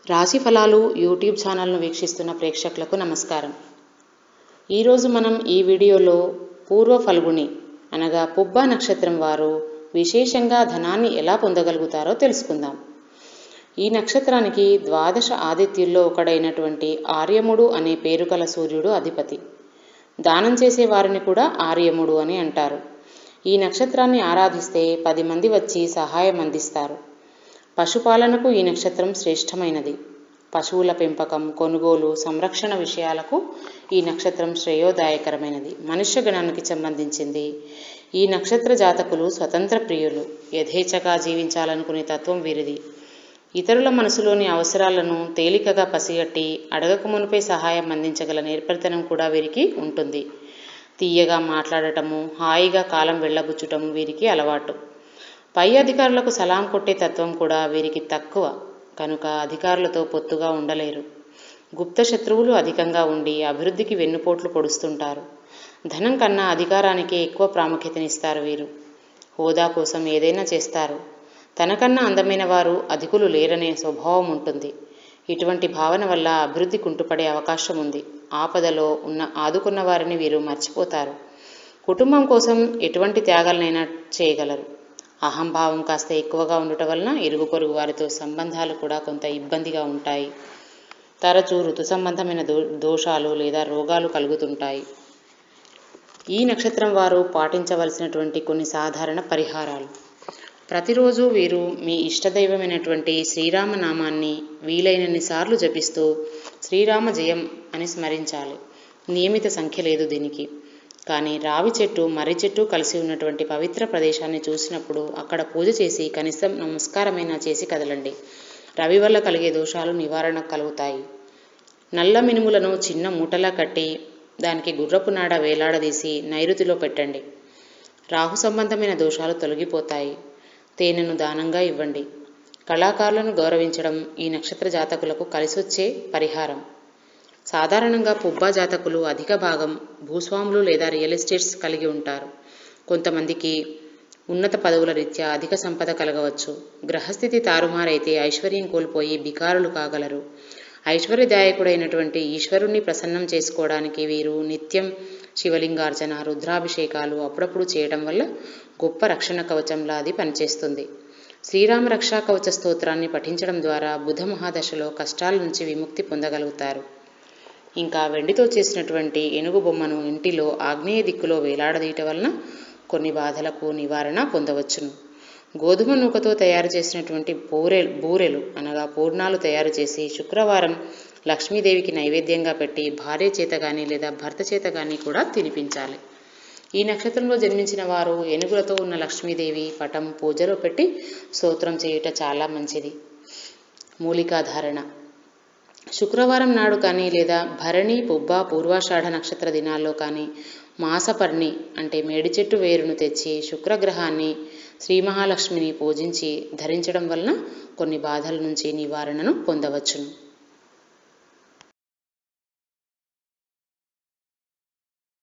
రాశి ఫలాలు యూట్యూబ్ ఛానల్ను వీక్షిస్తున్న ప్రేక్షకులకు నమస్కారం. ఈరోజు మనం ఈ వీడియోలో పూర్వ ఫల్గుని అనగా పుబ్బ నక్షత్రం వారు విశేషంగా ధనాన్ని ఎలా పొందగలుగుతారో తెలుసుకుందాం. ఈ నక్షత్రానికి ద్వాదశ ఆదిత్యుల్లో ఒకడైనటువంటి ఆర్యముడు అనే పేరు కల సూర్యుడు అధిపతి. దానం చేసే వారిని కూడా ఆర్యముడు అని అంటారు. ఈ నక్షత్రాన్ని ఆరాధిస్తే 10 మంది వచ్చి సహాయం అందిస్తారు. పశుపాలనకు ఈ నక్షత్రం శ్రేష్టమైనది. పశువుల పెంపకం, కొనుగోలు, సంరక్షణ విషయాలకు ఈ నక్షత్రం శ్రేయోదాయకరమైనది. మనుష్య గణానికి సంబంధించింది. ఈ నక్షత్ర జాతకులు స్వతంత్ర ప్రియులు, యథేచ్ఛగా జీవించాలనుకునే తత్వం వీరిది. ఇతరుల మనసులోని అవసరాలను తేలికగా పసిగట్టి అడగక మునిపే సహాయం అందించగల నేర్పరితనం కూడా వీరికి ఉంటుంది. తీయగా మాట్లాడటము, హాయిగా కాలం వెళ్ళబుచ్చటము వీరికి అలవాటు. పై అధికారులకు సలాం కొట్టే తత్వం కూడా వీరికి తక్కువ కనుక అధికారులతో పొత్తుగా ఉండలేరు. గుప్త శత్రువులు అధికంగా ఉండి అభివృద్ధికి వెన్నుపోట్లు పొడుస్తుంటారు. ధనం కన్నా అధికారానికే ఎక్కువ ప్రాముఖ్యతనిస్తారు వీరు. హోదా కోసం ఏదైనా చేస్తారు. తనకన్నా అందమైన వారు అధికులు లేరనే స్వభావం ఉంటుంది. ఇటువంటి భావన వల్ల అభివృద్ధి కుంటుపడే అవకాశం ఉంది. ఆపదలో ఆదుకున్న వారిని వీరు మర్చిపోతారు. కుటుంబం కోసం ఎటువంటి త్యాగాలనైనా చేయగలరు. అహంభావం కాస్త ఎక్కువగా ఉండటం వలన ఇరుగు పొరుగు వారితో సంబంధాలు కూడా కొంత ఇబ్బందిగా ఉంటాయి. తరచూ ఋతు సంబంధమైన దోషాలు లేదా రోగాలు కలుగుతుంటాయి. ఈ నక్షత్రం వారు పాటించవలసినటువంటి కొన్ని సాధారణ పరిహారాలు. ప్రతిరోజు వీరు మీ ఇష్టదైవమైనటువంటి శ్రీరామనామాన్ని వీలైనన్ని సార్లు జపిస్తూ శ్రీరామ జయం అని స్మరించాలి. నియమిత సంఖ్య లేదు దీనికి. కానీ రావి చెట్టు, మర్రి చెట్టు కలిసి ఉన్నటువంటి పవిత్ర ప్రదేశాన్ని చూసినప్పుడు అక్కడ పూజ చేసి కనీసం నమస్కారమైనా చేసి కదలండి. రవి వల్ల కలిగే దోషాలు నివారణ కలుగుతాయి. నల్ల మినుములను చిన్న మూటలా కట్టి దానికి గుర్రపు నాడ వేలాడదీసి నైరుతిలో పెట్టండి. రాహు సంబంధమైన దోషాలు తొలగిపోతాయి. తేనెను దానంగా ఇవ్వండి. కళాకారులను గౌరవించడం ఈ నక్షత్ర జాతకులకు కలిసొచ్చే పరిహారం. సాధారణంగా పుబ్బ జాతకులు అధిక భాగం భూస్వాములు లేదా రియల్ ఎస్టేట్స్ కలిగి ఉంటారు. కొంతమందికి ఉన్నత పదవుల రీత్యా అధిక సంపద కలగవచ్చు. గ్రహస్థితి తారుమారైతే ఐశ్వర్యం కోల్పోయి బికారులు కాగలరు. ఐశ్వర్యదాయకుడైనటువంటి ఈశ్వరుణ్ణి ప్రసన్నం చేసుకోవడానికి వీరు నిత్యం శివలింగార్చన, రుద్రాభిషేకాలు అప్పుడప్పుడు చేయడం వల్ల గొప్ప రక్షణ కవచంలా అది పనిచేస్తుంది. శ్రీరామ రక్షా కవచ స్తోత్రాన్ని పఠించడం ద్వారా బుధ మహాదశలో కష్టాల నుంచి విముక్తి పొందగలుగుతారు. ఇంకా వెండితో చేసినటువంటి ఏనుగు బొమ్మను ఇంటిలో ఆగ్నేయ దిక్కులో వేలాడదీయటం వలన కొన్ని బాధలకు నివారణ పొందవచ్చును. గోధుమ నూకతో తయారు చేసినటువంటి బూరెలు అనగా పూర్ణాలు తయారు చేసి శుక్రవారం లక్ష్మీదేవికి నైవేద్యంగా పెట్టి భార్య చేత కానీ లేదా భర్త చేత కానీ కూడా తినిపించాలి. ఈ నక్షత్రంలో జన్మించిన వారు ఏనుగులతో ఉన్న లక్ష్మీదేవి పటం పూజలో పెట్టి స్తోత్రం చేయుట చాలా మంచిది. మూలికాధారణ. శుక్రవారం నాడు కానీ లేదా భరణి, పుబ్బ, పూర్వాషాఢ నక్షత్ర దినాల్లో కానీ మాసపర్ణి అంటే మేడి చెట్టు వేరును తెచ్చి శుక్రగ్రహాన్ని, శ్రీ మహాలక్ష్మిని పూజించి ధరించడం వలన కొన్ని బాధల నుంచి నివారణను పొందవచ్చును.